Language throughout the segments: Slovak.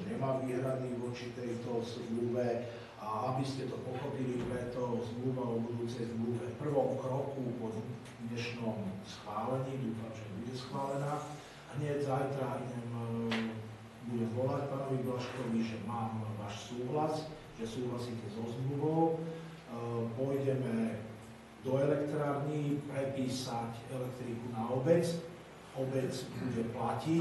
nemá výhrady voči tejto zmluve. A aby ste to pochopili, preto zmluva o budúcej zmluve v prvom kroku po dnešnom schválení, dúfam, že bude schválená. Hneď zajtra budem volať pánovi Blažkovi, že mám váš súhlas, že súhlasíte so zmluvou. Pôjdeme do elektrárny prepísať elektriku na obec. Obec bude platiť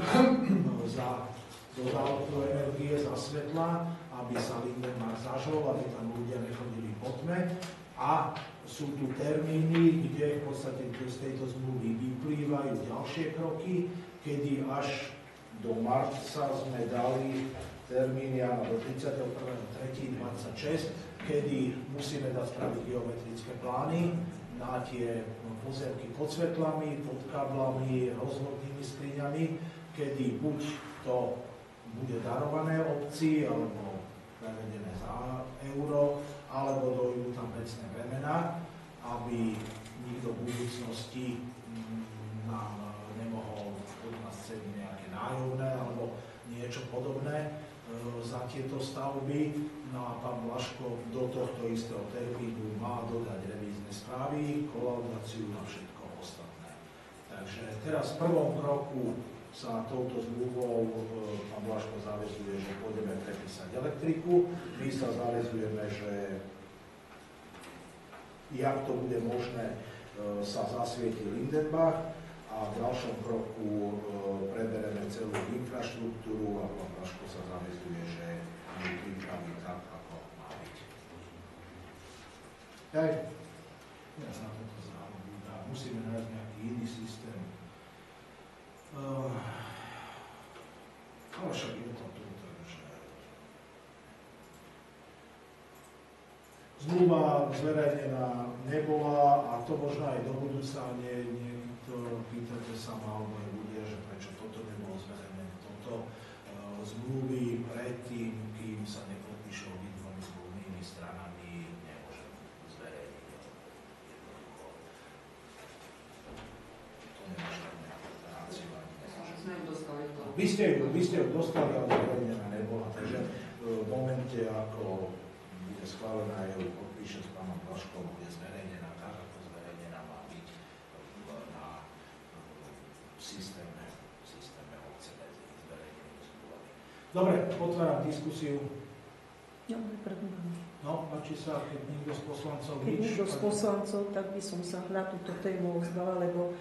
za dodávku energie, za svetla, aby sa Lindenmar zažol, aby tam ľudia nechodili po tme. A sú tu termíny, kde v podstate z tejto zmluvy vyplývajú ďalšie kroky, kedy až do marca sme dali termíny do 31.3.26, kedy musíme dať spraviť geometrické plány na tie pozemky pod svetlami, pod kablami, rozvodnými skriňami, kedy buď to bude darované obci, alebo prevedené za euro, alebo dojdú tam vecné bremená, aby nikto v budúcnosti nám nemohol od nás ceniť nejaké nájomné alebo niečo podobné za tieto stavby. No a pán Blažko do tohto istého termínu má dodať revízne správy, kolaudáciu a všetko ostatné. Takže teraz v prvom kroku sa touto zmluvou pán Blažko zaväzuje, že pôjdeme prepísať elektriku. My sa zaväzujeme, že jak to bude možné, sa zasvieti Lindenbach a v ďalšom kroku prebereme celú infraštruktúru a pán Blažko sa zaväzuje, že ju pripraví tak, ako má byť. Hej, ja sa na toto zabúdam. Musíme nájsť nejaký iný systém. Ale však je to tu, takže zmluva zverejnená nebola a to možno aj do budúca niekto pýtate sa ma, alebo aj ľudia, že prečo toto nebolo zverejnené. Toto zmluvy predtým, kým sa nepodpíšu obidvomi zmluvnými stranami, nemôžem zverejniť. To nemôžem. Vy ste ju dostali, ale zverejnená nebola, takže v momente, ako bude schválená, ju podpíše s pánom Blažkom, bude zverejnená tak, ako zverejnená má byť na systéme obce medzi zverejnenými zmluvami. Dobre, otváram diskusiu. No, páči sa, keď niekto z poslancov... Keď niekto z poslancov, tak by som sa na túto tému ozvala, lebo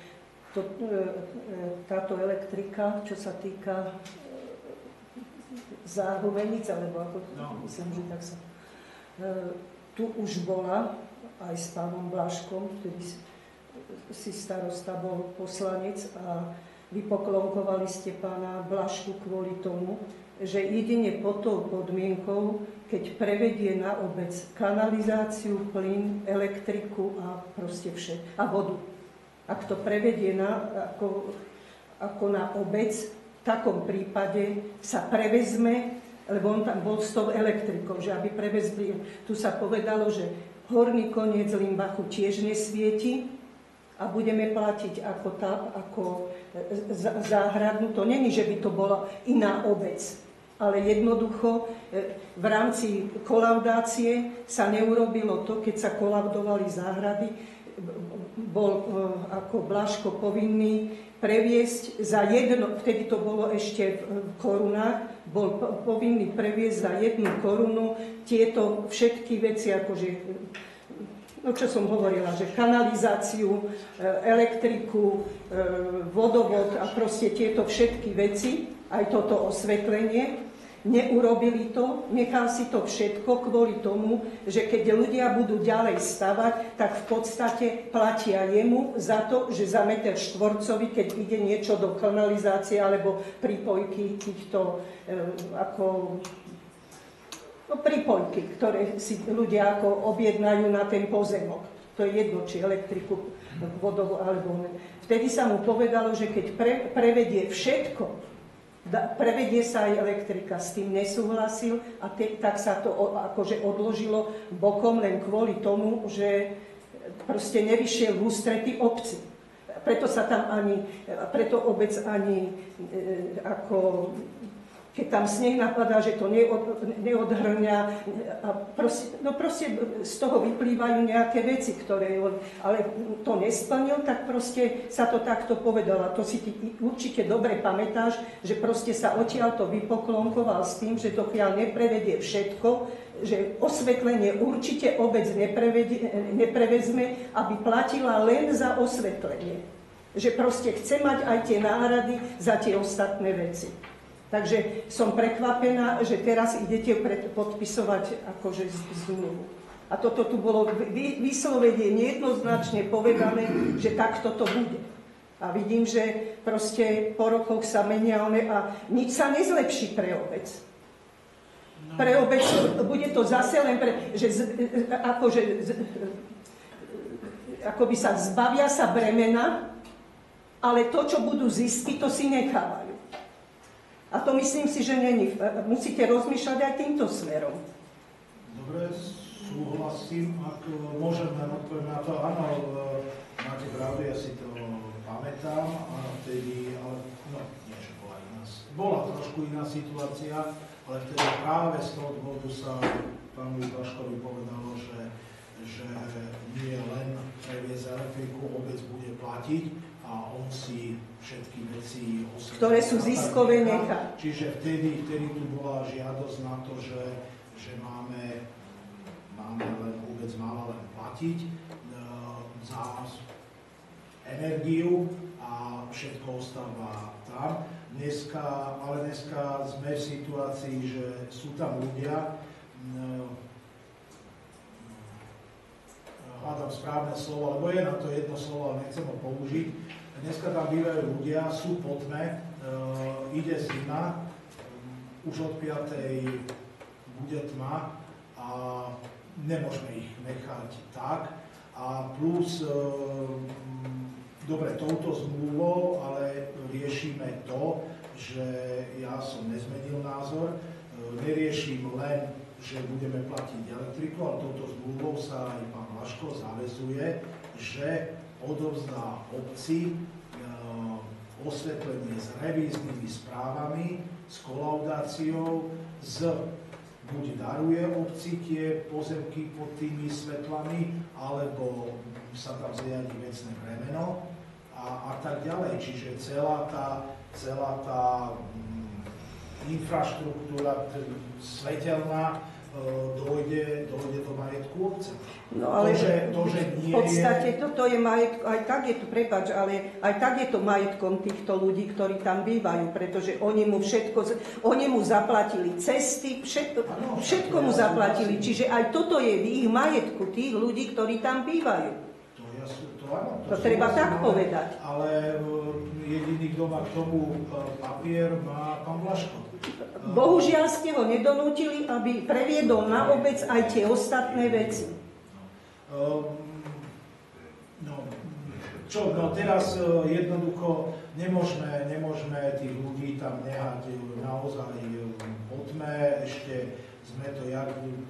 táto elektrika, čo sa týka Záhubenic, alebo ako myslím, že tak sa... Tu už bola aj s pánom Blažkom, ktorý si starosta bol poslanec a vypoklonkovali ste pána Blažku kvôli tomu, že jedine pod tou podmienkou, keď prevedie na obec kanalizáciu, plyn, elektriku a proste všetko, a vodu. Ak to prevedie ako na obec, v takom prípade sa prevezme, lebo on tam bol s tou elektrikou, že aby prevezli. Tu sa povedalo, že horný koniec Limbachu tiež nesvieti a budeme platiť ako záhradnú. To není, že by to bola iná obec, ale jednoducho v rámci kolaudácie sa neurobilo to, keď sa kolaudovali záhrady, bol ako Blažko povinný previesť za jedno, vtedy to bolo ešte v korunách, bol povinný previesť za 1 korunu tieto všetky veci, akože, no čo som hovorila, že kanalizáciu, elektriku, vodovod a proste tieto všetky veci, aj toto osvetlenie. Neurobili to, nechal si to všetko kvôli tomu, že keď ľudia budú ďalej stavať, tak v podstate platia jemu za to, že za meter štvorcový, keď ide niečo do kanalizácie alebo prípojky týchto prípojky, ktoré si ľudia ako objednajú na ten pozemok. To je jedno, či elektriku, vodovu alebo... Vtedy sa mu povedalo, že keď prevedie všetko, prevedie sa aj elektrika, s tým nesúhlasil a tak sa to akože odložilo bokom len kvôli tomu, že proste nevyšiel v ústrety obci. Preto sa tam preto obec ani ako keď tam sneh napadá, že to neodhrňa. A proste z toho vyplývajú nejaké veci, ktoré... Ale to nesplnil, tak proste sa to takto povedala. To si ty určite dobre pamätáš, že proste sa odtiaľ to vypoklonkoval s tým, že dokiaľ neprevedie všetko, že osvetlenie určite obec neprevezme, aby platila len za osvetlenie. Že proste chce mať aj tie náhrady za tie ostatné veci. Takže som prekvapená, že teraz idete podpisovať akože zmluvu. A toto tu bolo vyslovene nejednoznačne povedané, že takto to bude. A vidím, že proste po rokoch sa menia a nič sa nezlepší pre obec. Pre obec bude to zase len akoby sa zbavia sa bremena, ale to, čo budú zisky, to si nechávajú. A to myslím si, že není. Musíte rozmýšľať aj týmto smerom. Dobre, súhlasím. Ak môžem len odpovedať na to, áno, máte pravdu, ja si to pamätám. A vtedy, ale no, nie, že bola trošku iná situácia, ale vtedy práve z toho dôvodu sa pánu Blažkovi povedalo, že nie len previesť elektriku, obec bude platiť, a on si všetky veci osvetlí, ktoré sú ziskové, nechá. Čiže vtedy tu bola žiadosť na to, že máme len, vôbec mala len platiť za energiu a všetko ostáva tam. Ale dneska sme v situácii, že sú tam ľudia, hľadám správne slovo, lebo je na to jedno slovo, ale nechcem ho použiť. Dneska tam bývajú ľudia, sú po tme, ide zima, už od 5:00 bude tma a nemôžeme ich nechať tak. A plus, dobre, touto zmluvou, ale riešime to, že ja som nezmenil názor, neriešim len, že budeme platiť elektriku, ale touto zmluvou sa aj pán Blažko zaväzuje, že odovzdá obci osvetlenie s revíznymi správami, s kolaudáciou, buď daruje obci tie pozemky pod tými svetlami, alebo sa tam zriadi vecné bremeno a tak ďalej. Čiže celá tá infraštruktúra svetelná dojde do majetku obce. No ale to, že nie v podstate toto je majetko, aj tak je to, prepáč, ale aj tak je to majetkom týchto ľudí, ktorí tam bývajú, pretože oni mu zaplatili cesty, všetko mu zaplatili, čiže aj toto je v ich majetku tých ľudí, ktorí tam bývajú. To treba tak povedať. Ale jediný, kto má k tomu papier, má pán Blažko. Bohužiaľ ste ho nedonútili, aby previedol na obec aj tie ostatné veci. Teraz jednoducho nemôžeme tých ľudí tam nehať naozaj po tme. Ešte sme to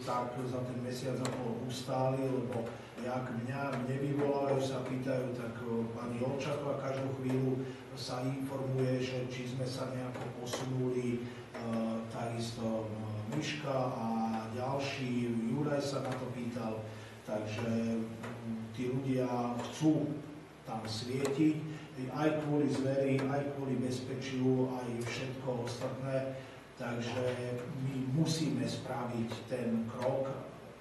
tak za ten mesiac a pol ustáli, lebo jak mne vyvolajú, sa pýtajú, tak pani Olčaková každú chvíľu sa informuje, že či sme sa nejako posunuli, takisto Miška a ďalší, Juraj sa na to pýtal, takže tí ľudia chcú tam svietiť, aj kvôli zveri, aj kvôli bezpečiu, aj všetko ostatné, takže my musíme spraviť ten krok,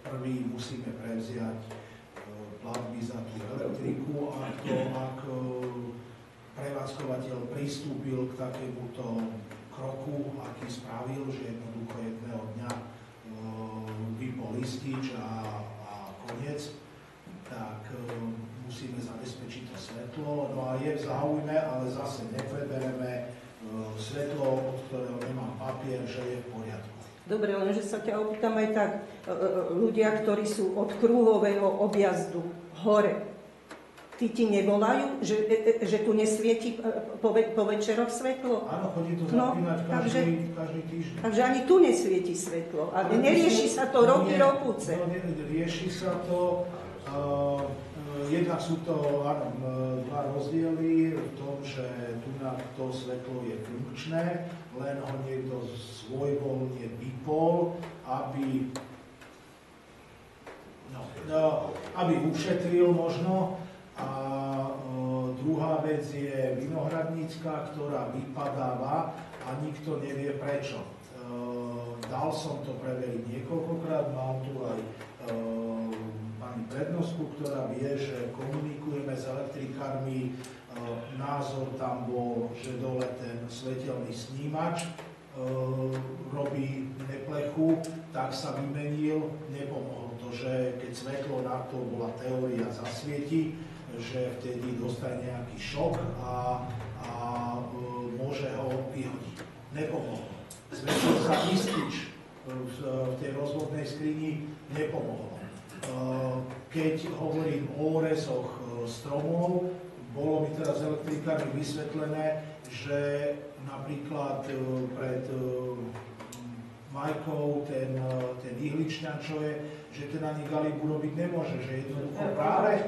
prvý musíme prevziať platby za tú elektriku, ak prevádzkovateľ pristúpil k takémuto kroku, aký spravil, že jednoducho jedného dňa vypol listič a koniec, tak musíme zabezpečiť to svetlo. No a je v záujme, ale zase neprebereme svetlo, od ktorého nemám papier, že je v poriadku. Dobre, lenže sa ťa opýtam aj tak, ľudia, ktorí sú od kruhového objazdu hore, tí ti nevolajú, že tu nesvieti po večeroch svetlo? Áno, chodí to zapínať každý týždeň. Takže ani tu nesvieti svetlo. A nerieši sa to roky, rokuce. Rieši sa to, Jednak sú to áno, dva rozdiely v tom, že tu na to svetlo je funkčné, len ho niekto svojvoľne vypol, aby ušetril možno. A druhá vec je vinohradnícka, ktorá vypadáva a nikto nevie prečo. Dal som to preveriť niekoľkokrát, mám tu aj pani prednostku, ktorá vie, že komunikujeme s elektrikármi. Názor tam bol, že dole ten svetelný snímač robí neplechu, tak sa vymenil. Nepomohlo to, že keď svetlo na to bola teória zasvieti, že vtedy dostane nejaký šok a môže ho vyhodiť. Nepomohlo. Zväčšil sa istič v tej rozvodnej skrini, nepomohlo. Keď hovorím o orezoch stromov, bolo mi teraz elektrikármi vysvetlené, že napríklad pred Majkou ten ihličňan, čo je, že ten ani galibu robiť nemôže, že jednoducho práve,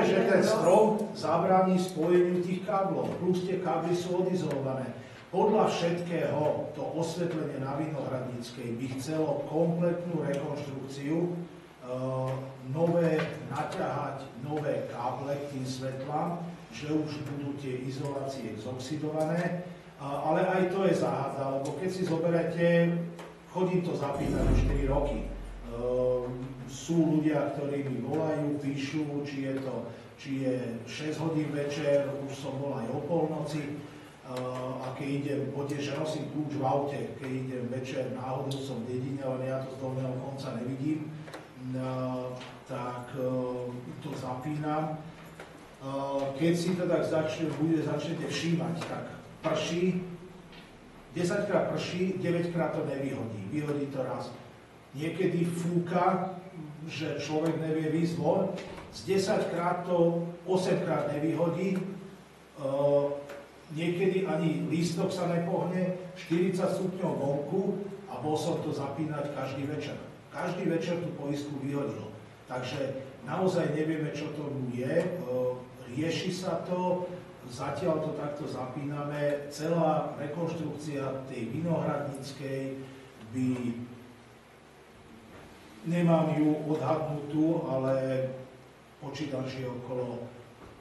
že ten strom zabráni spojeniu tých káblov, plus tie kábly sú odizolované. Podľa všetkého to osvetlenie na Vinohradníckej by chcelo kompletnú rekonštrukciu, nové naťahať nové káble k tým svetlám, že už budú tie izolácie zoxidované, ale aj to je záhada, lebo keď si zoberete, chodím to zapínať už 4 roky. Sú ľudia, ktorí mi volajú, píšu, či je 6 hodín večer, už som bol aj o polnoci, a keď idem, že nosím kľúč v aute, keď idem večer, náhodou som v dedine, ale ja to z dolného konca nevidím, tak to zapínam. Keď si to tak začnete všímať, tak prší, 10 krát prší, 9 krát to nevyhodí, vyhodí to raz. Niekedy fúka, že človek nevie výjsť von, z 10 krát to 8 krát nevyhodí, niekedy ani lístok sa nepohne, 40 stupňov vonku a bol som to zapínať každý večer. Každý večer tú poistku vyhodilo. Takže naozaj nevieme, čo to je, rieši sa to, zatiaľ to takto zapíname. Celá rekonštrukcia tej Vinohradníckej by, nemám ju odhadnutú, ale počítam, že okolo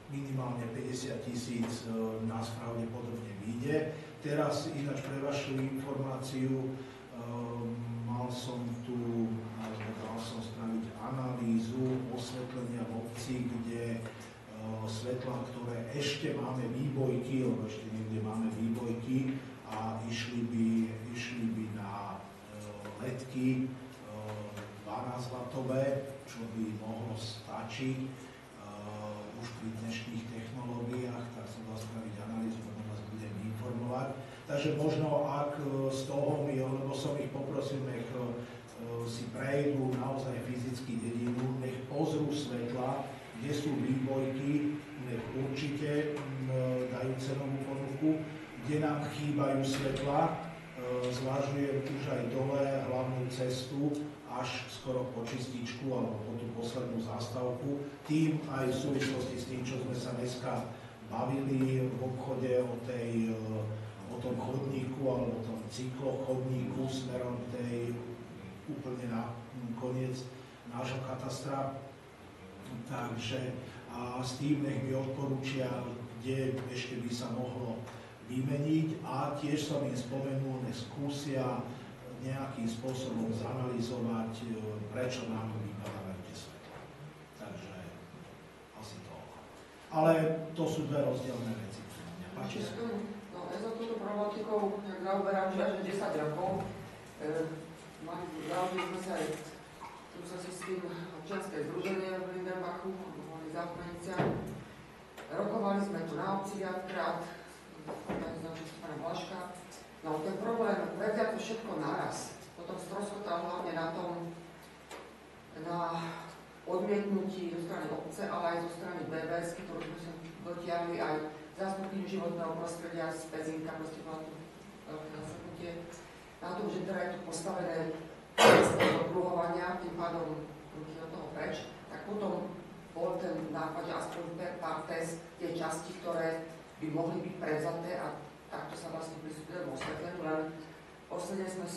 minimálne 50 000 nás pravdepodobne vyjde. Teraz ináč pre vašu informáciu dal som spraviť analýzu osvetlenia v obci, kde svetlá, ktoré ešte máme výbojky, lebo ešte niekde máme výbojky a išli by na ledky 12W, čo by mohlo stačiť. Už pri dnešných technológiách, tak som dal spraviť analýzu, potom vás budem informovať. Takže možno ak z toho lebo som ich poprosil, nech si prejdú naozaj fyzicky dedinu, nech pozrú svetla, kde sú výbojky, nech určite dajú cenovú ponuku, kde nám chýbajú svetla. Zvažujem už aj dole hlavnú cestu, až skoro po čističku alebo po tú poslednú zástavku. Tým aj v súvislosti s tým, čo sme sa dneska bavili v obchode o tom chodníku alebo tom cyklochodníku smerom úplne na koniec nášho katastra. Takže a s tým nech mi odporúčia, kde ešte by sa mohlo vymeniť a tiež som im spomenul, nech skúsia nejakým spôsobom zanalizovať, prečo nám to vypadávajú tie svetla. Takže asi to. Ale to sú dve rozdielne veci. Páči sa. No, ja som túto problematikou zaoberám že až 10 rokov. Zaoberali sme sa aj s tým občianske združenie v Lindenbachu, boli zákonnícia. Rokovali sme tu na obci viackrát, s pánom Blažka. No ten problém, vedia to všetko naraz. Potom stroskotal hlavne na odmietnutí zo strany obce, ale aj zo strany BBS, ktorú sme sa dotiahli aj zástupkyňu životného prostredia z Pezinka, proste bola tu veľké zasadnutie. Na tom, že teda je tu postavené do dluhovania, tým pádom do toho preč, tak potom bol ten nápad, že aspoň per partes tie časti, ktoré by mohli byť prevzaté a takto sa vlastne pristúpili v osvetleniu, len posledne sme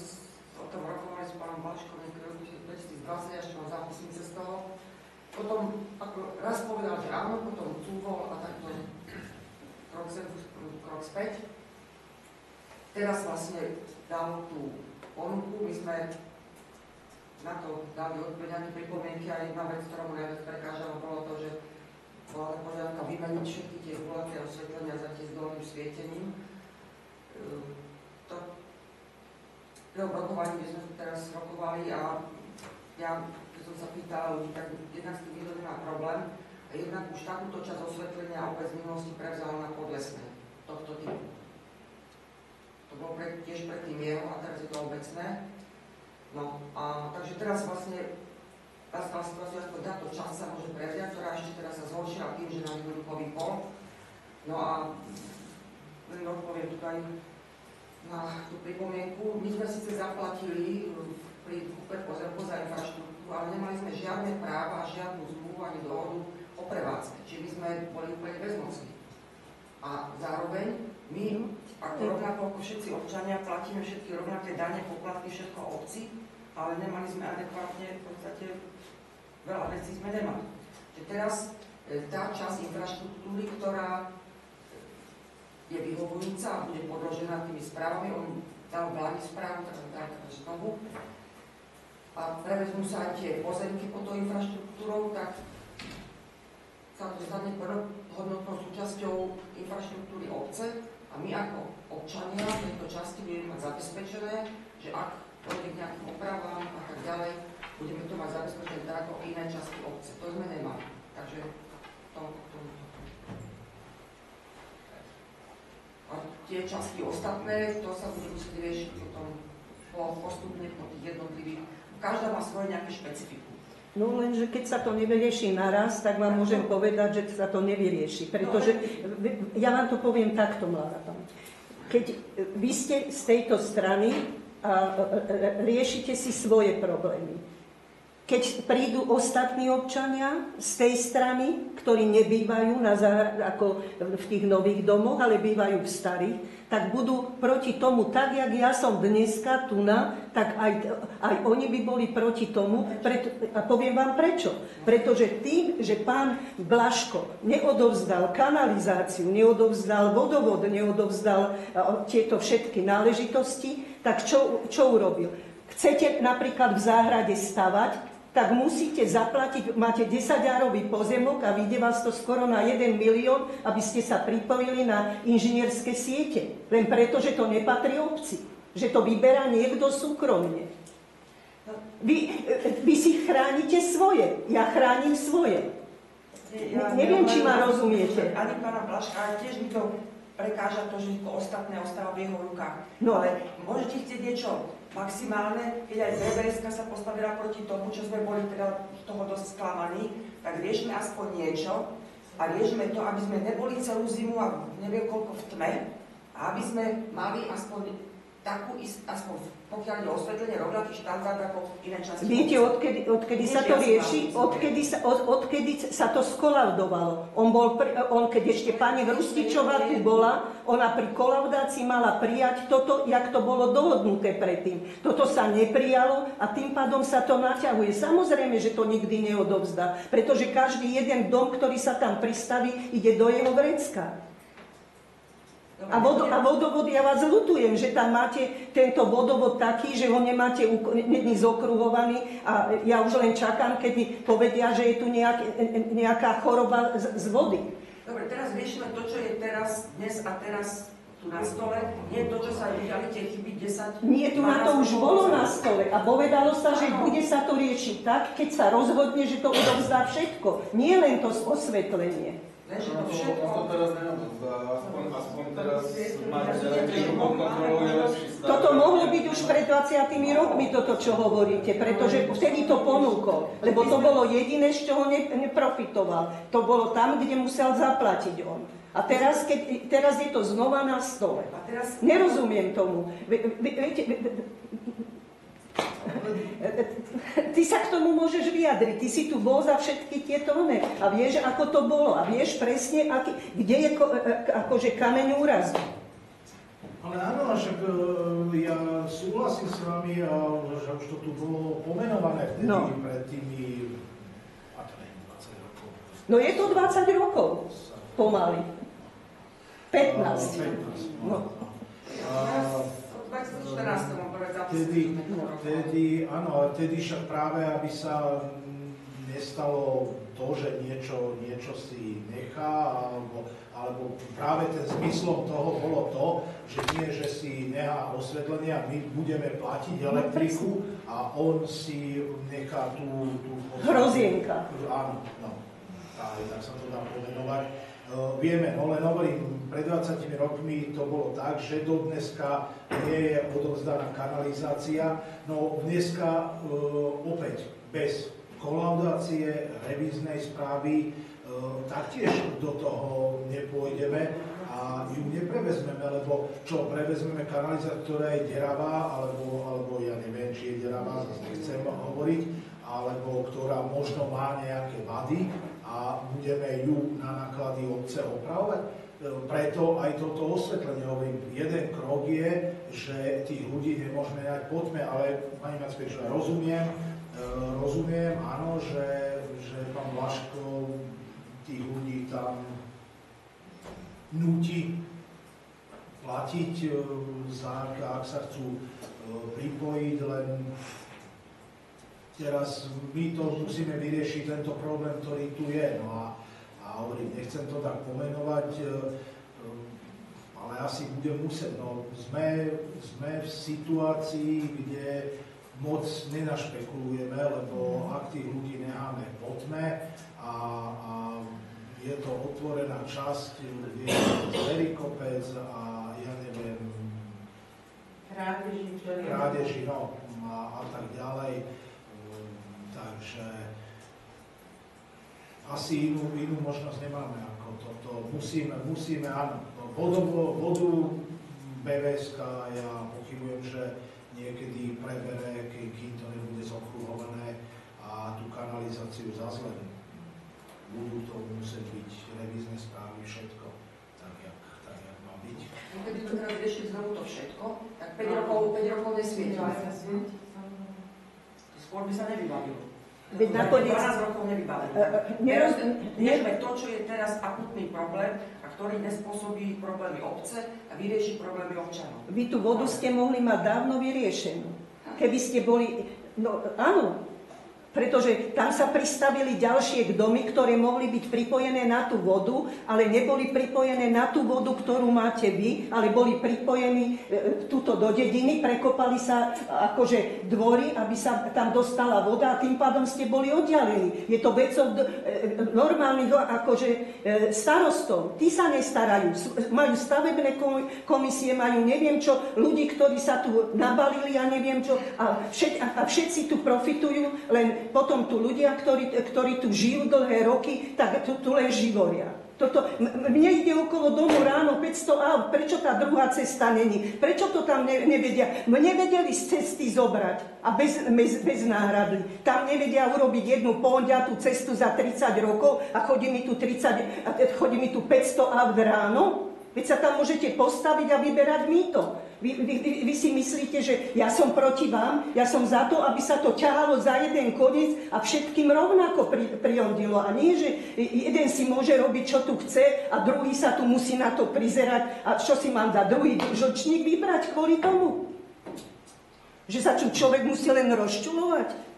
o tom rokovali s pánom Blaškom niekedy v roku 2020, až mám zápisnice z toho. Potom ako raz povedal, že áno, potom cúvol a takto krok späť. Teraz vlastne dal tú ponuku, my sme na to dali nejaké pripomienky a jedna vec, ktorá mu najviac prekážala, bolo to, že bola požiadavka vymeniť všetky tie gulaté osvetlenia za tie s dolným svietením. Pri rokovaní, kde sme teraz rokovali a ja, keď som sa pýtala ľudí, tak jednak s tým nikto nemá problém a jednak už takúto časť osvetlenia obec v minulosti prevzala na Podlesné tohto typu. To bolo tiež predtým jeho a teraz je to obecné. No a takže teraz vlastne nastala situácia, aspoň táto časť sa môže prevziať, ktorá ešte teraz sa zhoršila tým, že nám budú duchový pol. No a len odpoviem tutaj na tú pripomienku. My sme síce zaplatili pri kúpe pozemkov za infraštruktúru, ale nemali sme žiadne práva a žiadnu zmluvu ani dohodu o prevádzke. Čiže my sme boli úplne bezmocní. A zároveň my, ako rovnako ako všetci občania, platíme všetky rovnaké dane, poplatky, všetko obci, ale nemali sme adekvátne, v podstate veľa vecí sme nemali. Čiže teraz tá časť infraštruktúry, ktorá je vyhovujúca a bude podložená tými správami, on dal vládny správu, tak dal znovu, a prevezmú sa aj tie pozemky pod tou infraštruktúrou, tak sa to stane hodnotnou súčasťou infraštruktúry obce a my ako občania v tejto časti budeme mať zabezpečené, že ak pôjde k nejakým opravám a tak ďalej, budeme to mať zabezpečené tak ako iné časti obce. To sme nemali. Takže to. A tie časti ostatné, to sa bude musieť riešiť potom postupne po tých jednotlivých. Každá má svoje nejaké špecifikum. No lenže keď sa to nevyrieši naraz, tak vám môžem povedať, že sa to nevyrieši. Pretože ja vám to poviem takto, mladá pani. Keď vy ste z tejto strany a riešite si svoje problémy. Keď prídu ostatní občania z tej strany, ktorí nebývajú ako v tých nových domoch, ale bývajú v starých, tak budú proti tomu, tak jak ja som dneska tu tak aj oni by boli proti tomu. A poviem vám prečo. Pretože tým, že pán Blaško neodovzdal kanalizáciu, neodovzdal vodovod, neodovzdal tieto všetky náležitosti, tak čo urobil? Chcete napríklad v záhrade stavať, tak musíte zaplatiť, máte 10-árový pozemok a vyjde vás to skoro na 1 milión, aby ste sa pripojili na inžinierské siete. Len preto, že to nepatrí obci. Že to vyberá niekto súkromne. Vy si chránite svoje, ja chránim svoje. Neviem, či ma rozumiete. Ani pána Blaška, ale tiež mi to prekáža to, že to ostatné ostáva v jeho rukách. No. Ale môžete chcieť niečo maximálne, keď aj Brebereska sa postavila proti tomu, čo sme boli teda z toho dosť sklamaní, tak riešme aspoň niečo a riešme to, aby sme neboli celú zimu a neviem koľko v tme, a aby sme mali aspoň takú, aspoň pokiaľ je osvetlenie, rovnaký štandard ako iné časti. Viete, odkedy sa to rieši? Odkedy sa to skolaudovalo. On, keď ešte pani Hrustičová tu bola, ona pri kolaudácii mala prijať toto, jak to bolo dohodnuté predtým. Toto sa neprijalo a tým pádom sa to naťahuje. Samozrejme, že to nikdy neodovzdá, pretože každý jeden dom, ktorý sa tam pristaví, ide do jeho vrecka. A vodovod, ja vás ľutujem, že tam máte tento vodovod taký, že ho nemáte zokruhovaný a ja už len čakám, keď mi povedia, že je tu nejaká choroba z vody. Dobre, teraz riešime to, čo je teraz, dnes a teraz tu na stole. Nie to, čo sa udiali tie chyby 10... Nie, tu na to už bolo na stole a povedalo sa, že bude sa to riešiť tak, keď sa rozhodne, že to odovzdá všetko. Nie len to osvetlenie. To teraz neodovzdá, aspoň teraz máte nejakú kontrolu. Toto mohlo byť už pred 20 rokmi, toto, čo hovoríte, pretože vtedy to ponúkol, lebo to bolo jediné, z čoho neprofitoval. To bolo tam, kde musel zaplatiť on. A teraz je to znova na stole. Nerozumiem tomu. k tomu môžeš vyjadriť? Ty si tu bol za všetky tieto one a vieš, ako to bolo a vieš presne, kde je akože kameň úrazu. Ale áno, však ja súhlasím s vami, že už to tu bolo pomenované vtedy pred tými 20 rokov. No je to 20 rokov, pomaly. 15. V 2014 mám prvé zápisy. Áno, ale vtedy však práve, aby sa nestalo to, že niečo si nechá, alebo práve ten zmyslom toho bolo to, že nie, že si nechá osvetlenie a my budeme platiť elektriku a on si nechá tú hrozienka. Áno, no, tak sa to dá pomenovať. Vieme, no len hovorím, pred 20 rokmi to bolo tak, že do dneska nie je odovzdaná kanalizácia, no dneska opäť bez kolaudácie, revíznej správy, taktiež do toho nepôjdeme a ju neprevezmeme, lebo čo, prevezmeme kanalizáciu, ktorá je deravá, alebo ja neviem, či je deravá, zase nechcem hovoriť, alebo ktorá možno má nejaké vady a budeme ju na náklady obce opravovať. Preto aj toto osvetlenie, hovorím, jeden krok je, že tých ľudí nemôžeme nehať po tme, ale pani Mackovič, rozumiem, áno, že pán Blaško tých ľudí tam núti platiť, ak sa chcú pripojiť, len teraz my to musíme vyriešiť, tento problém, ktorý tu je. No a hovorím, nechcem to tak pomenovať, ale asi budem musieť. No, sme v situácii, kde moc nenašpekulujeme, lebo ak tých ľudí necháme po tme a je to otvorená časť, je Zverý kopec a ja neviem, krádeži, no, a tak ďalej. Takže asi inú možnosť nemáme ako toto. Musíme, áno. Vodu BVSK, ja pochybujem, že niekedy prebere, kým to nebude zokruhované a tú kanalizáciu zase len budú to musieť byť revízne správy, všetko, tak jak má byť. Keby to teraz riešiť znovu to všetko, tak 5 rokov nesvietilo. Skôr by sa nevybavilo. Veď nakoniec 12 rokov nevybavilo. Riešme to, čo je teraz akutný problém a ktorý nespôsobí problémy obce a vyrieši problémy občanov. Vy tú vodu ste mohli mať dávno vyriešenú. Keby ste boli... No áno, pretože tam sa pristavili ďalšie domy, ktoré mohli byť pripojené na tú vodu, ale neboli pripojené na tú vodu, ktorú máte vy, ale boli pripojení tuto do dediny, prekopali sa akože dvory, aby sa tam dostala voda a tým pádom ste boli oddialení. Je to vecou normálnych akože starostov. Tí sa nestarajú. Majú stavebné komisie, majú neviem čo, ľudí, ktorí sa tu nabalili a neviem čo a všetci tu profitujú, len potom tu ľudia, ktorí tu žijú dlhé roky, tak tu len živoria. Mne ide okolo domu ráno 500 aut, prečo tá druhá cesta není? Prečo to tam nevedia? Mne vedeli z cesty zobrať a bez náhrady. Tam nevedia urobiť jednu ponďatú cestu za 30 rokov a chodí mi tu 500 aut ráno? Veď sa tam môžete postaviť a vyberať mýto. Vy si myslíte, že ja som proti vám? Ja som za to, aby sa to ťahalo za jeden koniec a všetkým rovnako priondilo. A nie, že jeden si môže robiť, čo tu chce a druhý sa tu musí na to prizerať. A čo si mám za druhý žlčník vybrať kvôli tomu? Že sa tu človek musí len rozčulovať?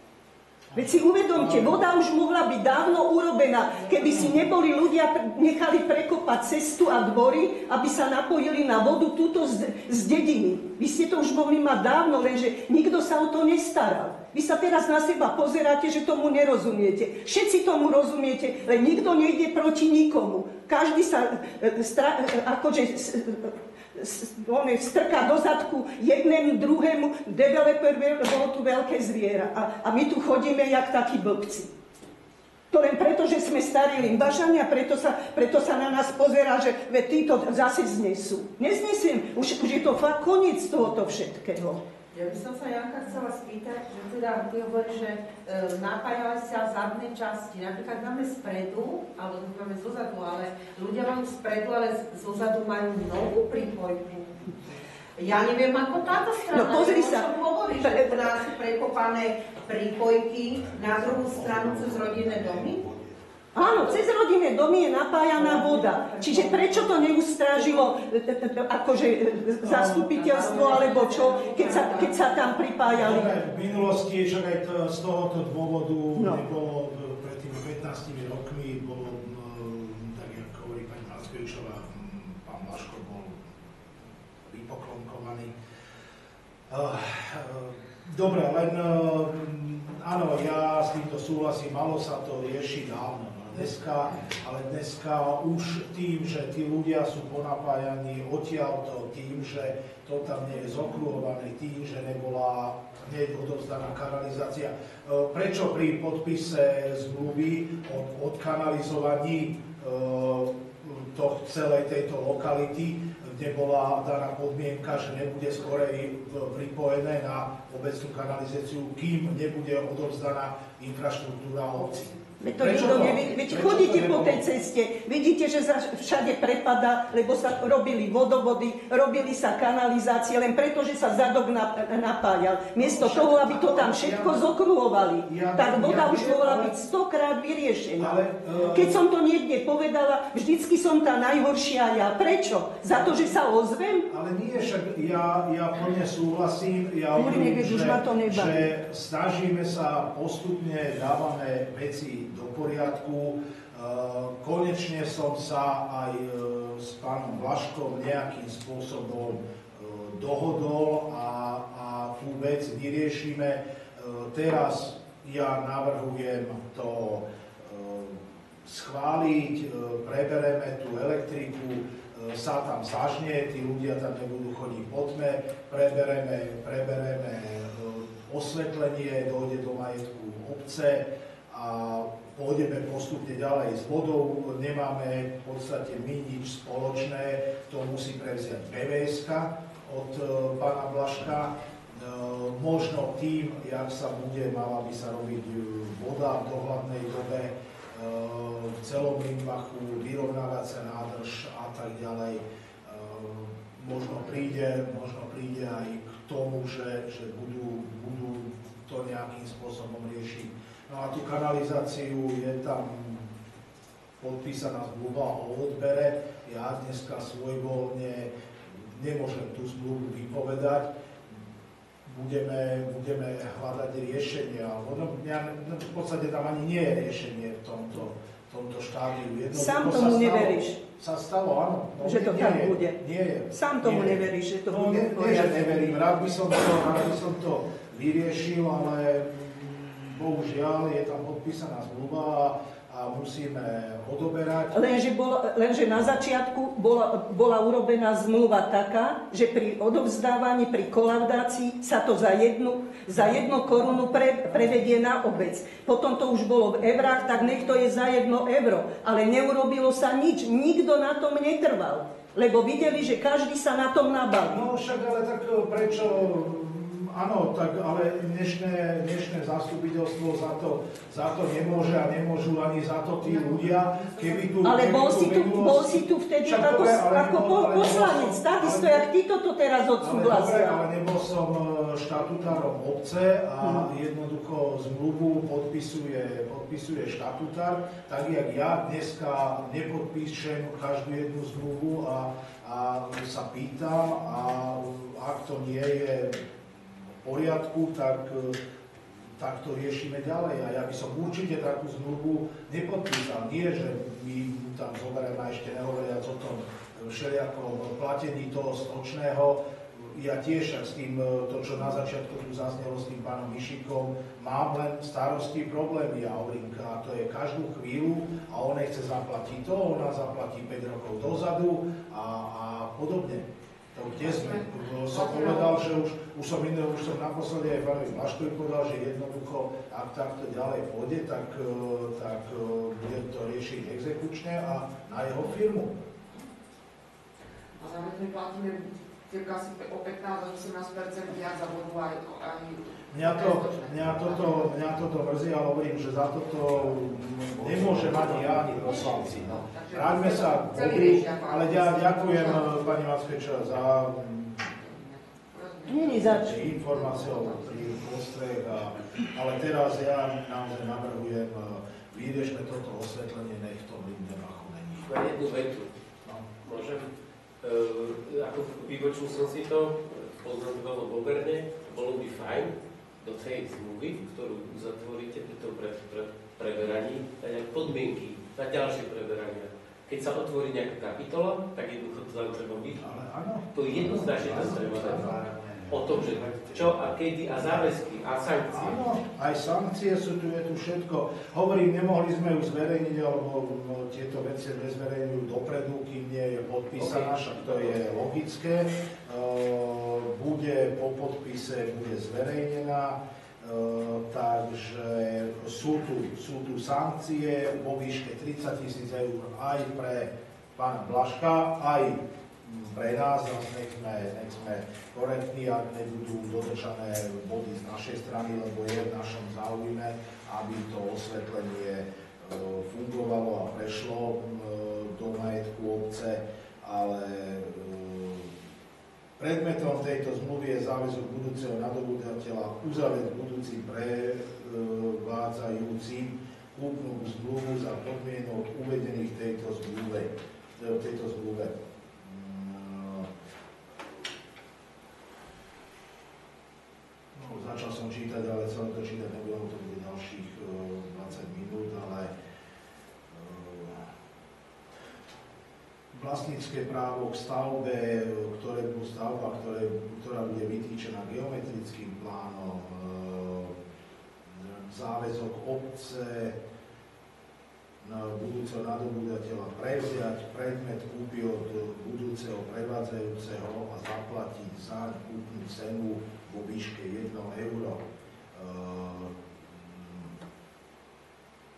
Veď si uvedomte, voda už mohla byť dávno urobená, keby si neboli ľudia nechali prekopať cestu a dvory, aby sa napojili na vodu túto z dediny. Vy ste to už mohli mať dávno, lenže nikto sa o to nestaral. Vy sa teraz na seba pozeráte, že tomu nerozumiete. Všetci tomu rozumiete, len nikto nejde proti nikomu. Každý sa strká do zadku jednému, druhému, developer bolo tu veľké zviera. A my tu chodíme jak takí blbci. To len preto, že sme starí limbašania, preto sa na nás pozerá, že títo zase znesú. Neznesiem, už je to fakt koniec tohoto všetkého. Ja by som sa Janka chcela spýtať, že teda ty hovoríš, že napájali sa zadné časti. Napríklad máme spredu, alebo máme zozadu, ale ľudia majú spredu, ale zozadu majú novú prípojku. Ja neviem, ako táto strana, No pozri sa. hovorí, že teda sú prekopané prípojky na druhú stranu cez rodinné domy. Áno, cez rodinné domy je napájaná voda. Čiže prečo to neustrážilo akože zastupiteľstvo alebo čo, keď sa tam pripájali? V minulosti, však aj z tohoto dôvodu nebolo pred tými 15 rokmi, bolo, tak ako hovorí pani Mackovičová, pán Blaško bol vypoklonkovaný. Dobre, len áno, ja s týmto súhlasím, malo sa to riešiť dávno. Ale dneska už tým, že tí ľudia sú ponapájaní odtiaľto, tým, že to tam nie je zokruhované, tým, že nebola hneď odovzdaná kanalizácia. Prečo pri podpise zmluvy o odkanalizovaní celej tejto lokality nebola daná podmienka, že nebude skorej pripojené na obecnú kanalizáciu, kým nebude odovzdaná infraštruktúra obcí. Veď to nikto nevidí. Veď chodíte po tej ceste, vidíte, že sa všade prepadá, lebo sa robili vodovody, robili sa kanalizácie, len preto, že sa zadok napájal. Miesto toho, aby to tam všetko zokruhovali. Tá voda už mohla byť 100-krát vyriešená. Keď som to niekde povedala, vždycky som tá najhoršia ja. Prečo? Za to, že sa ozvem? Ale nie, však ja plne súhlasím. Ja hovorím, že snažíme sa postupne, dávame veci do poriadku. Konečne som sa aj s pánom Blaškom nejakým spôsobom dohodol a tú vec vyriešime. Teraz ja navrhujem to schváliť, prebereme tú elektriku, sa tam zažne, tí ľudia tam nebudú chodiť po tme, prebereme osvetlenie, dojde do majetku obce a pôjdeme postupne ďalej s vodou. Nemáme v podstate my nič spoločné, to musí prevziať BVS-ka od pána Blaška. Možno tým, jak sa mala by sa robiť voda v dohľadnej dobe v celom Limbachu, vyrovnávacia nádrž a tak ďalej. Možno príde aj k tomu, že budú to nejakým spôsobom riešiť. No a tú kanalizáciu je tam podpísaná zmluva o odbere. Ja dneska svojvoľne nemôžem tú zmluvu vypovedať. Budeme hľadať riešenie. V podstate tam ani nie je riešenie v tomto štádiu. Sám tomu neveríš. Sa stalo, áno. No, že to tak bude. Nie je. Sám tomu neveríš, že to bude v poriadku. Nie, že neverím. Rád by som to vyriešil, ale bohužiaľ je tam podpísaná zmluva a musíme odoberať. Lenže na začiatku bola urobená zmluva taká, že pri odovzdávaní, pri kolaudácii sa to za jednu korunu prevedie na obec. Potom to už bolo v eurách, tak nech to je za 1 euro. Ale neurobilo sa nič, nikto na tom netrval. Lebo videli, že každý sa na tom nabal. No však ale tak prečo... Áno, tak ale dnešné zastupiteľstvo za to nemôže a nemôžu ani za to tí ľudia, keby tu... Ale bol si tu vtedy ako poslanec, takisto, jak ty toto teraz odsúhlasil. Ale nebol som štatutárom obce a jednoducho zmluvu podpisuje štatutár, tak jak ja dneska nepodpíšem každú jednu zmluvu a sa pýtam a ak to nie je v poriadku, tak to riešime ďalej. A ja by som určite takú zmluvu nepodpísal. Nie, že my tam zoberieme ešte nehovoriac o tom všelijakom platení toho stočného. Ja tiež s tým, to čo na začiatku tu zaznelo s tým pánom Mišikom, mám len starosti, problémy. Ja hovorím, a to je každú chvíľu a on nechce zaplatiť to, ona zaplatí 5 rokov dozadu a podobne. Kde sme? Som povedal, že už som naposledy aj pánovi Blaškovi povedal, že jednoducho, ak takto ďalej pôjde, tak bude to riešiť exekučne a na jeho firmu. A zároveň platíme cirka asi o 15-18% viac za vodu aj Mňa toto mrzí, ale hovorím, že za toto nemôžem ani ja, ani poslanci. Vráťme sa k vodu, ale ďakujem pani Mackeča za informáciu pri postreh, ale teraz ja naozaj navrhujem, vyriešme toto osvetlenie, nech to v Lindenbachu není. Na jednu vetu. Môžem? Ako vypočul som si to, poznám to vo Boberne, bolo by fajn do tej zmluvy, ktorú uzatvoríte pri tom preberaní, dať podmienky na ďalšie preberania. Keď sa otvorí nejaká kapitola, tak jednoducho to tam treba byť. To jednoznačne to treba dať. O tom, že čo a kedy a záväzky a sankcie. Áno, aj sankcie sú tu, je tu všetko. Hovorím, nemohli sme ju zverejniť, alebo tieto veci nezverejňujú dopredu, kým nie je podpísaná, však to je logické. Bude po podpise, bude zverejnená, takže sú tu sankcie vo výške 30 000 eur aj pre pána Blažka, aj pre nás, nech sme korektní, ak nebudú dodržané body z našej strany, lebo je v našom záujme, aby to osvetlenie fungovalo a prešlo do majetku obce, ale predmetom tejto zmluvy je záväzok budúceho nadobúdateľa uzavrieť budúcim prevádzajúcim kúpnu zmluvu za podmienok uvedených v tejto zmluve. Začal som čítať, ale celé to čítať nebudem, to bude ďalších 20 minút, ale vlastnícke právo k stavbe, ktorá bude vytýčená geometrickým plánom, záväzok obce budúceho nadobúdateľa prevziať predmet kúpy od budúceho prevádzajúceho a zaplatiť za kúpnu cenu vo výške 1 euro.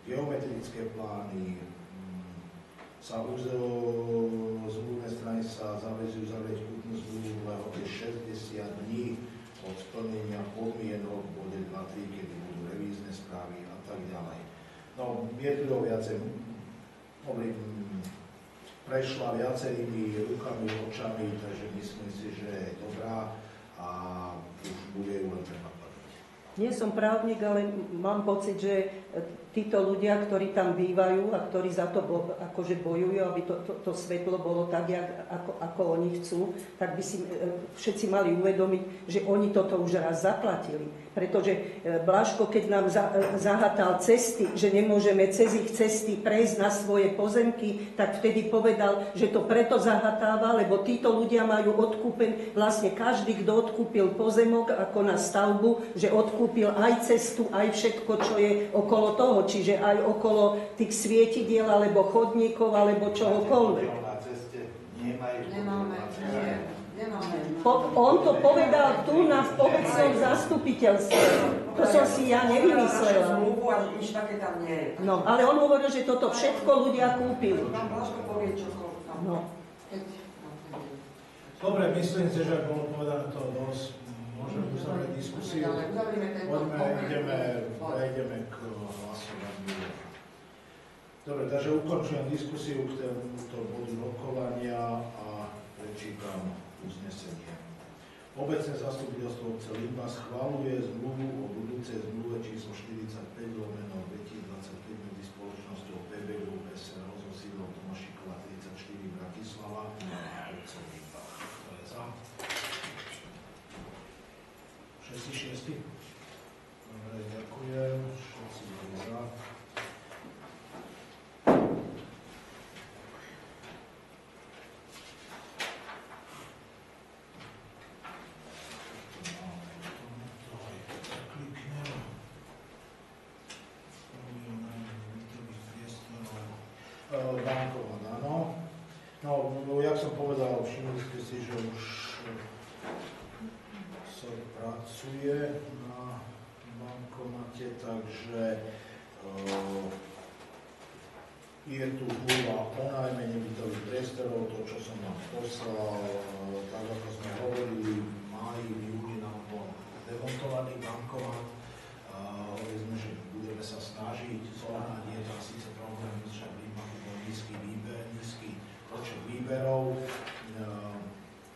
Geometrické plány sa zmluvné strany sa zaväzujú zavrieť kúpnu zmluvu v lehote 60 dní od splnenia podmienok v bode 2.3, kedy budú revízne správy a tak ďalej. No, je tu do viacej, prešla viacerými rukami, očami, takže myslím si, že je dobrá a už bude ju len treba plniť. Nie som právnik, ale mám pocit, že títo ľudia, ktorí tam bývajú a ktorí za to akože bojujú, aby to svetlo bolo tak, ako oni chcú, tak by si všetci mali uvedomiť, že oni toto už raz zaplatili. Pretože Blažko, keď nám zahatal cesty, že nemôžeme cez ich cesty prejsť na svoje pozemky, tak vtedy povedal, že to preto zahatáva, lebo títo ľudia majú odkúpen, vlastne každý, kto odkúpil pozemok ako na stavbu, že odkúpil aj cestu, aj všetko, čo je okolo toho, čiže aj okolo tých svietidiel, alebo chodníkov, alebo čohokoľvek. On to povedal tu na obecnom zastupiteľstve. To som si ja nevymyslela. No, ale on hovoril, že toto všetko ľudia kúpili. No. Dobre, myslím si, že bolo povedané to dosť. Môžeme uzavrieť diskusiu. Prejdeme k hlasovaniu. Dobre, takže ukončujem diskusiu k tomuto bodu rokovania a prečítam uznesenie. Obecné zastupiteľstvo obce Limba schvaľuje zmluvu o budúcej zmluve číslo 45/2025 medzi spoločnosťou PB Group SRO so sídlom Tomášikova 34 Bratislava a obce Limba. To je za. Všetci šiesti? Dobre, ďakujem. Všetci boli za. Bankovod, áno. No, jak som povedal, všimli ste si, že už sa pracuje na bankomate, takže Je tu zmluva o nájme nebytových priestorov, to, čo som vám poslal, tak ako sme hovorili, v máji, v júni nám bol demontovaný bankomat. Hovorili sme, že budeme sa snažiť zohnať, je tam síce problém, že by bol nízky počet výberov.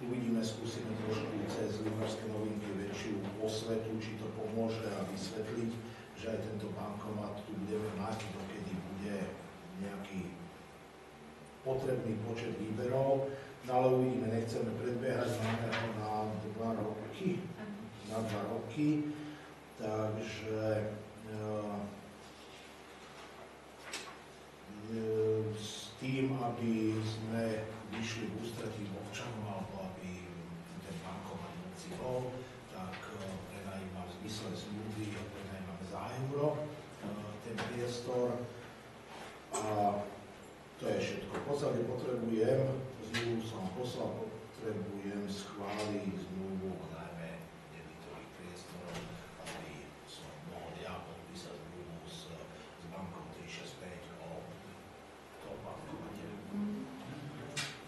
Uvidíme, skúsime trošku cez Lybarské novinky väčšiu osvetu, či to pomôže a vysvetliť, že aj tento bankomat tu budeme mať, dokedy bude nejaký potrebný počet výberov, no ale uvidíme, nechceme predbiehať, máme ho na 2 roky, takže s tým, aby sme vyšli v ústretí občanov, alebo aby ten bankomat moci bol, tak prenajímam v zmysle zmluvy, prenajímam za euro ten priestor. A to je všetko. V podstate potrebujem, zmluvu som poslal, potrebujem schváliť zmluvu o nájme debitových priestorov, aby som mohol ja podpísať zmluvu s bankou 365 o tom bankomate.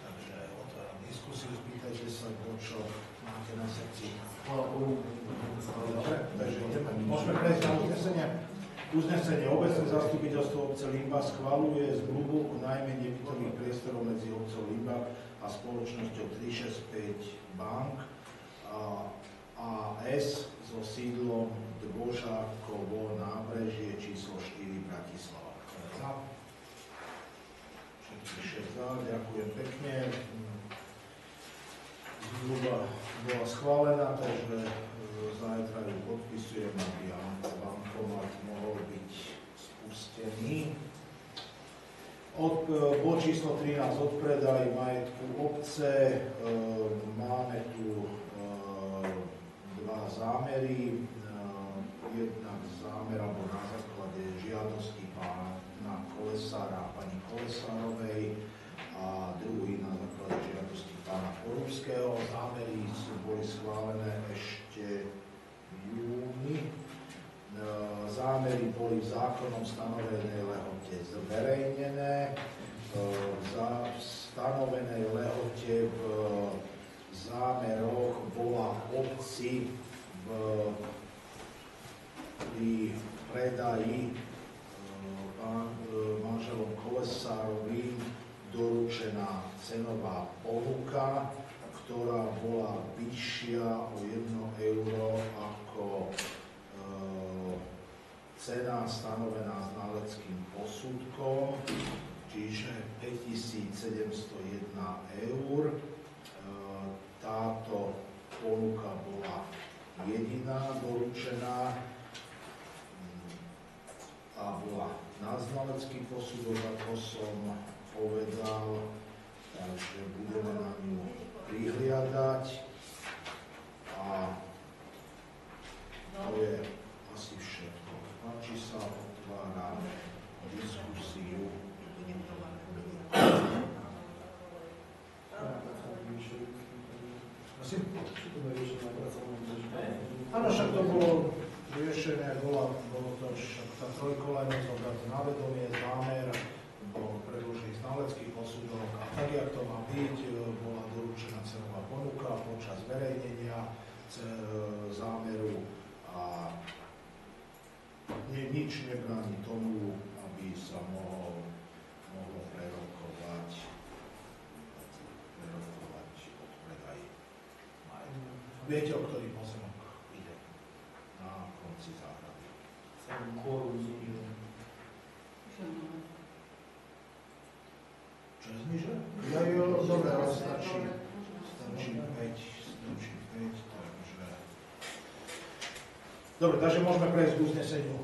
Takže otváram diskusiu, spýtajte sa, čo máte na srdci. Dobre, takže ideme. Môžeme prejsť na uznesenie. Uznesenie obecné zastupiteľstvo obce Limbach schvaľuje zmluvu o nájme nebytových priestorov medzi obcou Limbach a spoločnosťou 365 Bank AS so sídlom Dvožákovo nábrežie číslo 4 Bratislava. Všetky 6 za, ďakujem pekne. Zmluva bola schválená, takže zajtra ju podpisujem, aby bankomat mohol byť spustený. Bod číslo 13, odpredaj majetku obce. Máme tu dva zámery. Jednak zámer alebo na základe žiadosti pána Kolesára a pani Kolesárovej a druhý na základe žiadosti pána Porúbského. Zámery boli schválené ešte v júni. Zámery boli v zákonom stanovenej lehote zverejnené. V stanovenej lehote v zámeroch bola obci pri predaji manželom Kolesárovým doručená cenová ponuka, ktorá bola vyššia o 1 euro ako cena stanovená znaleckým posudkom, čiže 5701 eur. Táto ponuka bola jediná doručená a bola na znalecký posudok, ako som povedal, takže budeme na ňu prihliadať a to je asi všetko. Páči sa, otváram diskusiu. Áno, však to bolo riešené, bolo to však tá trojkolajnosť zobrať na vedomie, zámer, bol predložený znalecký posudok a tak, jak to má byť, bola doručená cenová ponuka počas verejnenia zámeru a nič nebráni tomu, aby sa mohlo prerokovať odpredaj majetku. Viete, o ktorý pozemok ide na konci záhrady? Čo je znižé? Dobre, ale stačí 5, takže... Dobre, takže môžeme prejsť k uzneseniu.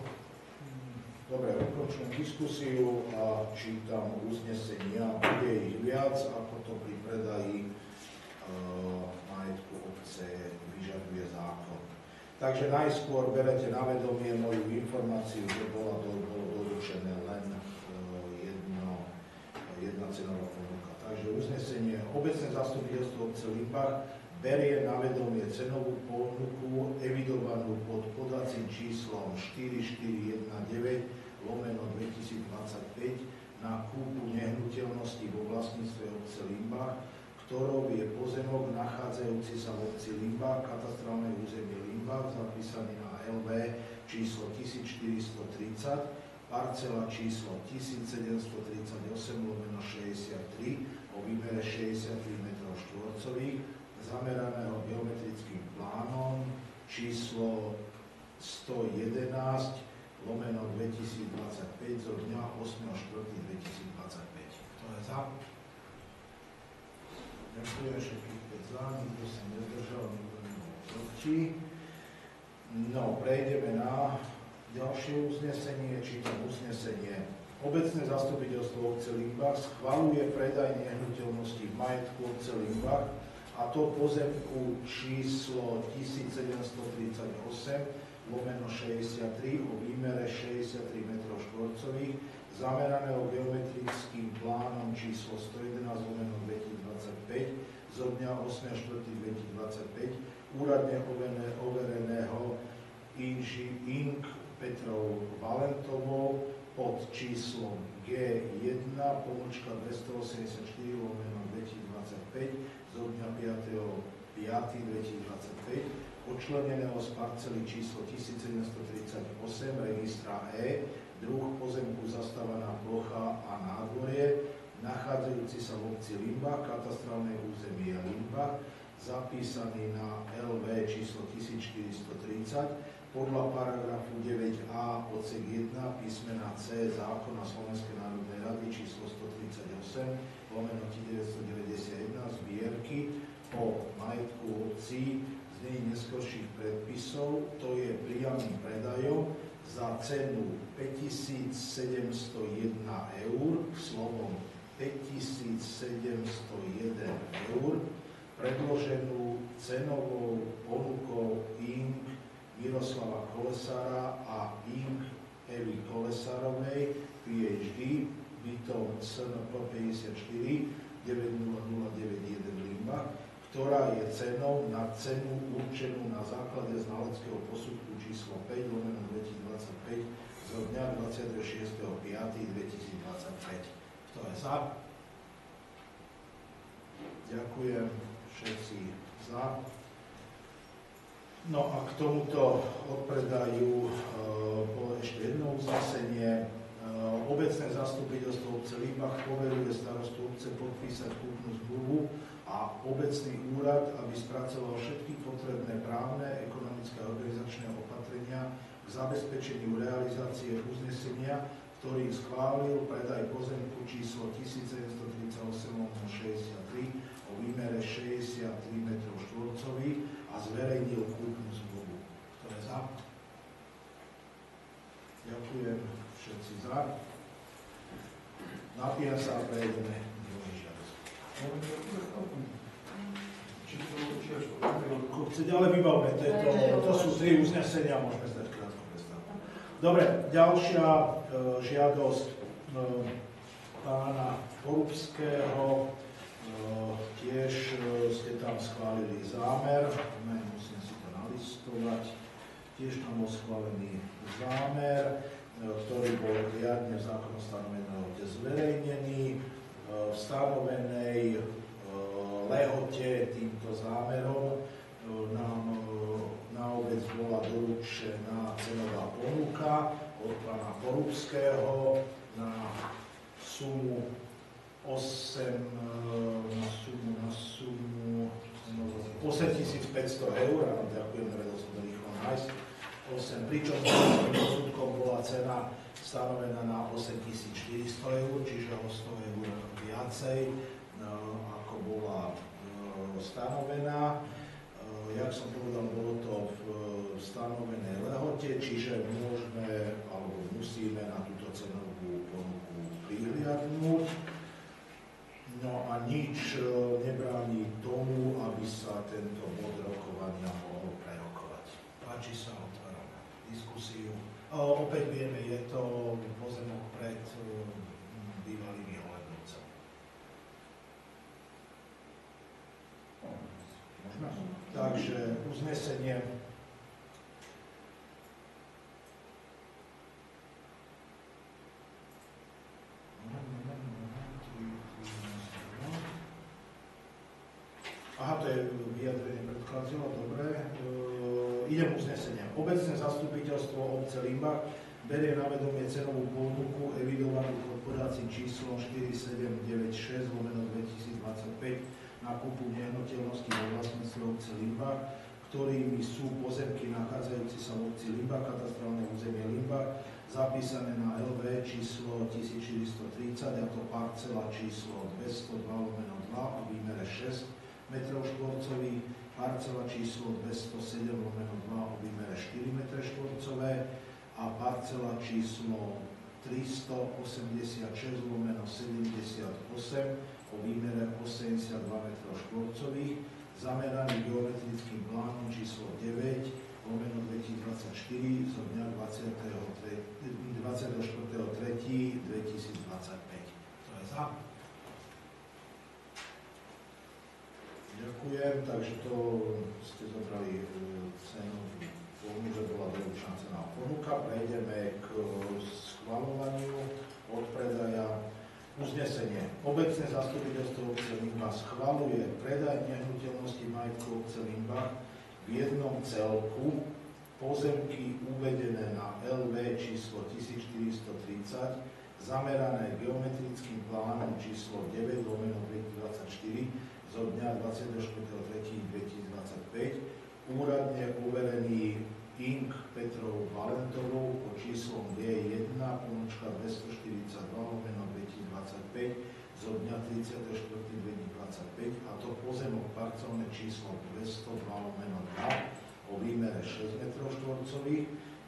Dobre, ukončujem diskusiu a čítam uznesenia. Bude ich viac, ako to pri predaji majetku obce vyžaduje zákon. Takže najskôr berete na vedomie moju informáciu, že bolo doručené len jedna cenová ponuka. Takže uznesenie obecné zastupiteľstvo obce Limbach berie na vedomie cenovú ponuku evidovanú pod podacím číslom 4419/2025 na kúpu nehnuteľnosti vo vlastníctve obce Limbach, ktorou je pozemok nachádzajúci sa v obci Limbach, katastrálne územie Limbach, zapísaný na LV číslo 1430, parcela číslo 1738/63 o výmere 63 m2, zameraného geometrickým plánom číslo 111/2025 zo dňa 8.4.2025. Kto je za? Ďakujem, všetkých 5 za, nikto sa nezdržal, nikto nebol proti. No, prejdeme na ďalšie uznesenie, čítam uznesenie. Obecné zastupiteľstvo obce Limbach schvaľuje predaj nehnuteľnosti v majetku obce Limbach, a to pozemku číslo 1738/63 o výmere 63 m2, zameraného geometrickým plánom číslo 111/2025 zo dňa 8.4.2025, úradne overeného Ing. Petrou Valentovou pod číslom G1/284/2025 zo dňa 5.5.2025, odčleneného z parcely číslo 1738 registra E, druh pozemku zastávaná plocha a nádvorie, nachádzajúci sa v obci Limbach, katastrálne územie Limbach, zapísaný na LV číslo 1430, podľa paragrafu 9a odsek 1 písmena C zákona Slovenskej národnej rady číslo 138/1991 zbierky o majetku obcí z neskorších predpisov, to je priamym predajom za cenu 5701 eur, slovom 5701 eur, predloženú cenovou ponukou Ing. Miroslava Kolesára a Ing. Evy Kolesárovej, PhD, bytom SNP 54 90091 Limbach, ktorá je cenou na cenu určenú na základe znaleckého posudku číslo 5/2025 zo dňa 26.5.2025. Kto je za? Ďakujem, všetci za. No a k tomuto odpredaju bolo ešte jedno uznesenie. Obecné zastupiteľstvo obce Limbach poveruje starostu obce podpísať kúpnu zmluvu a obecný úrad, aby spracoval všetky potrebné právne, ekonomické a organizačné opatrenia k zabezpečeniu realizácie uznesenia, ktorý schválil predaj pozemku číslo 1738/63 o výmere 63 m2 a zverejnil kúpnu zmluvu. Kto je za? Ďakujem, všetci za. Napíjam sa a prejdeme druhý žiadosť. Chcete, ale vybavme, to sú 3 uznesenia, môžeme zdať krátko prestávku. Dobre, ďalšia žiadosť pána Porubského. Tiež ste tam schválili zámer, musím si to nalistovať, tiež tam bol schválený zámer, ktorý bol riadne v zákonom stanovenom zverejnený. V stanovenej lehote týmto zámerom nám na obec bola doručená cenová ponuka od pána Porubského na sumu 8 500 eur, ďakujem, nevedel som to rýchlo nájsť, pričom posudkom bola cena stanovená na 8400 eur, čiže o 100 eur viacej, ako bola stanovená. Jak som povedal, bolo to v stanovenej lehote, čiže môžeme alebo musíme na túto cenovú ponuku prihliadnúť. No a nič nebráni tomu, aby sa tento bod rokovania mohol prerokovať. Páči sa, otváram diskusiu. Opäť vieme, je to pozemok pred bývalými Ohlednovcami. Takže uznesenie. Aha, to je vyjadrenie predkladateľa, dobre. Idem uznesenia. Obecné zastupiteľstvo obce Limbach berie na vedomie cenovú ponuku evidovanú korporácií číslom 4796/2025 na kúpu nehnuteľnosti vo vlastníctve obce Limbach, ktorými sú pozemky nachádzajúce sa v obci Limbach, katastrálne územie Limbach, zapísané na LV číslo 1430, a to parcela číslo 202/2 o výmere 6 m², parcela číslo 207/2 o výmere 4 m², a parcela číslo 386/78 o výmere 82 m², zameraný geometrickým plánom číslo 9/2024 zo dňa 24.3.2025. To je za. Ďakujem, takže to ste zobrali cenu formu, že bola doručená cená ponuka. Prejdeme k schvaľovaniu odpredaja. Uznesenie. Obecné zastupiteľstvo obce Limbach schvaľuje predaj nehnuteľnosti majetku obce Limbach v jednom celku, pozemky uvedené na LV číslo 1430, zamerané geometrickým plánom číslo 9/2024 zo dňa 24.3.2025, úradne overený Ing. Petrou Valentovou pod číslom G1.242/2025 zo dňa 34.2025, a to pozemok parcelné číslo 202/2 o výmere 6 m²,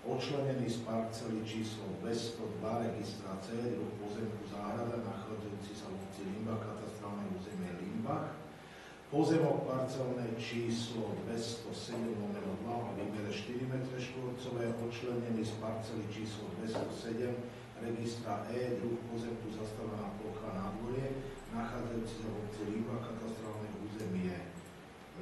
odčlenený z parcely číslo 202 registra C, druh pozemku záhrada nachádzajúci sa v obci Limbach, katastrálne územie Limbach, pozemok parcelné číslo 207/2 o výmere 4 m², odčlenený z parcely číslo 207 registra E, druh pozemku zastávaná plocha nádvorie, nachádzajúci sa v obci Limbach, katastrálne územie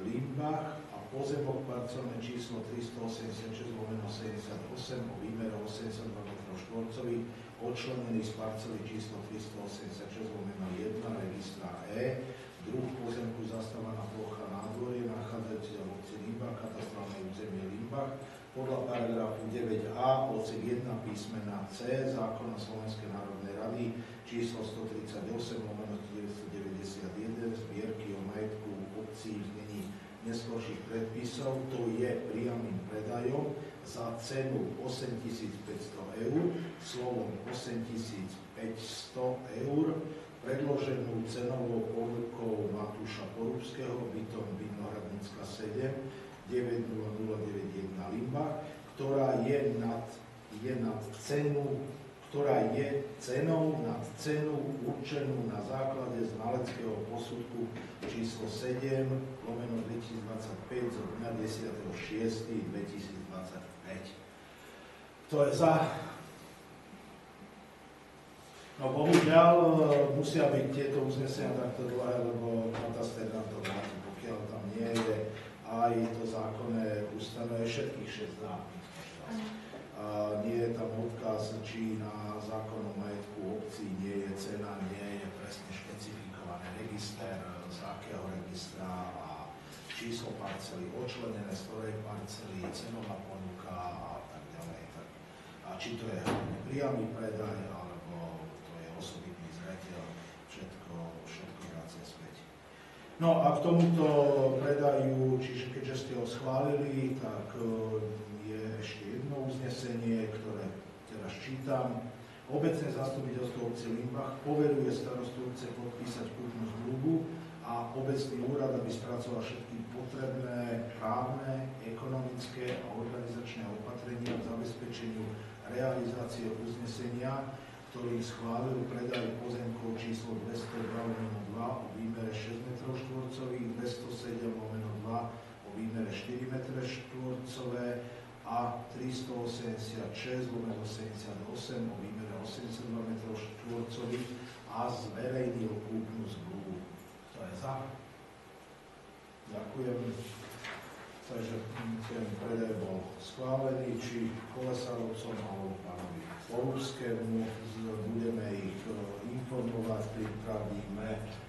Limbach, a pozemok parcelné číslo 386/78 o výmere 82 m², odčlenený z parcely číslo 386/1 registra E, druh pozemku zastávaná plocha nádvorie, nachádzajúci sa v obci Limbach, katastrálne územie Limbach, podľa paragrafu 9a odsek 1 písmena C zákona Slovenskej národnej rady číslo 138/1991 zbierky o majetku obcí v znení neskorších predpisov, to je priamym predajom za cenu 8500 eur, slovom 8500 eur, predloženú cenovou ponukou Matúša Porúbskeho, bytom Vinohradnícka 7, 90091 Limbach, ktorá je cenou nad cenu určenú na základe znaleckého posudku číslo 7/2025 zo dňa 10.6.2025. To je za. No bohužiaľ musia byť tieto uznesenia takto dlhé, lebo kataster nám to vráti, pokiaľ tam nie je aj to zákonné ustanovenie všetkých 6 zákonných. Nie je tam odkaz, či na zákon o majetku obcí nie je cena, nie je presne špecifikovaný register, z akého registra a číslo parcely, odčlenené z ktorej parcely, cenová ponuka a tak ďalej. A či to je priamy predaj, alebo to je osobitný zreteľ, všetko vracia späť. No a k tomuto predaju, čiže keďže ste ho schválili, tak je ešte jedno uznesenie, ktoré teraz čítam. Obecné zastupiteľstvo obce Limbach poveruje starostu obce podpísať kúpnu zmluvu a obecný úrad, aby spracoval všetky potrebné právne, ekonomické a organizačné opatrenia k zabezpečeniu realizácie uznesenia, ktorý schválil predaj pozemkov číslo 202/2 o výmere 6 m², 207/2 o výmere 4 m² a 386/88 o výmere 82 m² a zverejnil kúpnu zmluvu. To je za. Ďakujem. Takže ten predaj bol schválený, či Kolesárovcom alebo pánovi Porúbskému. Budeme ich informovať, pripravíme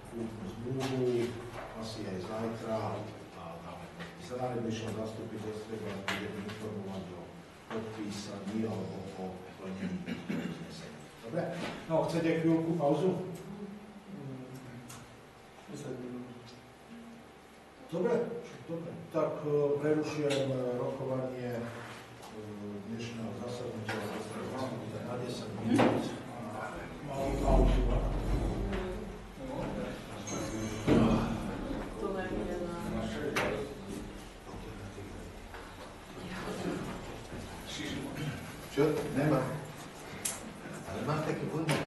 kúpnu zmluvu, asi aj zajtra, a za najbližšom zastupiteľstve vás budem informovať o podpísaní alebo o plnení uznesenia. Dobre? No, chcete chvíľku pauzu? 10 minút. Dobre, dobre. Tak prerušujem rokovanie dnešného zasadnutia na 10 minút. Malú pauzu. Čo? Nemá. Ale mám taký podnik.